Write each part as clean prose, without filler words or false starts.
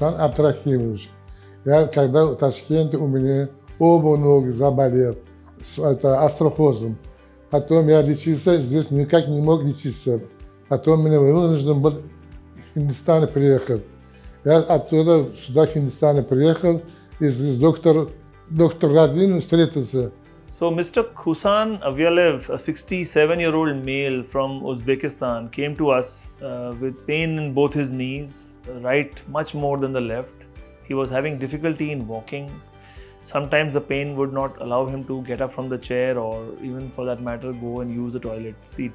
Khufan Abdurakhimovich. Когда в Ташкенте у меня оба ноги заболел, это астрохозом. Потом я лечился, здесь никак не мог лечиться. Потом мне вынужден был в Хиндустан приехать. Я оттуда сюда, в Хиндустан приехал, и здесь доктор Радин встретился. So Mr. Khufan Avlyaev, a 67-year-old male from Uzbekistan, came to us with pain in both his knees, right much more than the left. He was having difficulty in walking. Sometimes the pain would not allow him to get up from the chair or even for that matter go and use the toilet seat.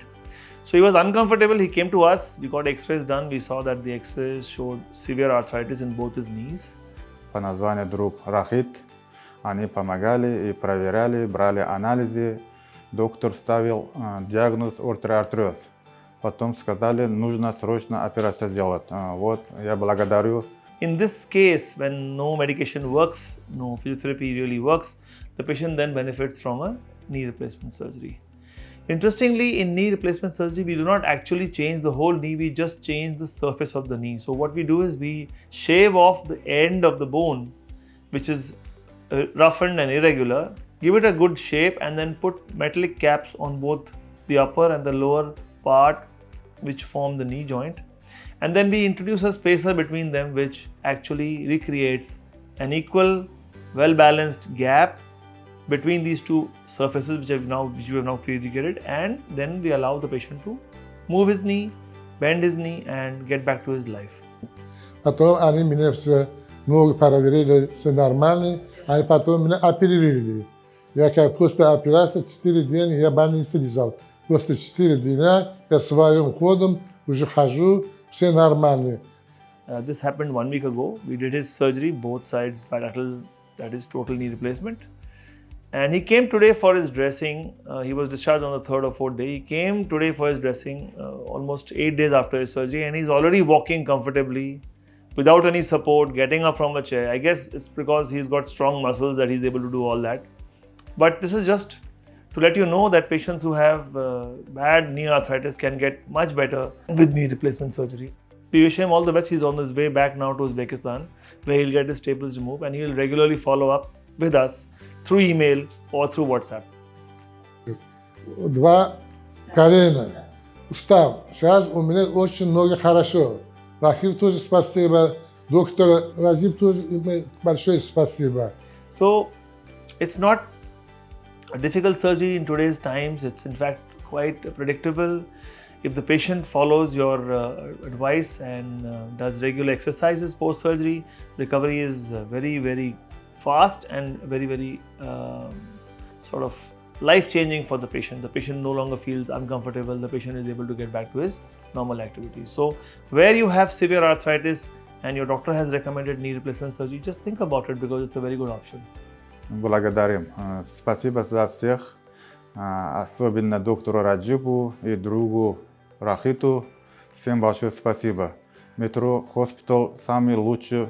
So he was uncomfortable. He came to us, we got x-rays done. We saw that the x-rays showed severe arthritis in both his knees. По названию друг Рахит. Они помогали и проверяли, брали анализы. Доктор ставил диагноз остеоартриз. Потом сказали, нужно срочно операцию сделать. Вот, я благодарю. In this case, when no medication works, no physiotherapy really works, the patient then benefits from a knee replacement surgery. Interestingly, in knee replacement surgery, we do not actually change the whole knee, we just change the surface of the knee. So what we do is we shave off the end of the bone, which is roughened and irregular, give it a good shape and then put metallic caps on both the upper and the lower part which form the knee joint. And then we introduce a spacer between them which actually recreates an equal, well-balanced gap between these two surfaces which we have now created, and then we allow the patient to move his knee, bend his knee and get back to his life. Потом они меня все ноги проверили, все нормально, они потом меня оперировали. Я как после операции 4 дня я в больнице лежал. После 4 дня я своим ходом уже хожу, все нормально. This happened 1 week ago. We did his surgery, both sides bilateral, that is total knee replacement. And he came today for his dressing. He was discharged on the 3rd or 4th day. He came today for his dressing almost 8 days after his surgery, and he's already walking comfortably without any support, getting up from a chair. I guess it's because he's got strong muscles that he's able to do all that. But this is just to let you know that patients who have bad knee arthritis can get much better with knee replacement surgery. We wish him all the best. He's on his way back now to Uzbekistan, where he'll get his staples removed and he'll regularly follow up with us through email or through WhatsApp. Два колена, устав. Сейчас у меня очень много хорошо. Rajiv тоже спасибо. Доктор Rajiv тоже большое спасибо. So, it's not a difficult surgery in today's times. It's in fact quite predictable. If the patient follows your advice and does regular exercises post-surgery, recovery is very, very fast and very, very sort of life-changing for the patient. The patient no longer feels uncomfortable. The patient is able to get back to his normal activities. So, where you have severe arthritis and your doctor has recommended knee replacement surgery, just think about it because it's a very good option. Благодарим. Спасибо за всех, особенно доктору Раджибу и другу Рахиту. Всем большое спасибо. Метро Хоспитал самый лучший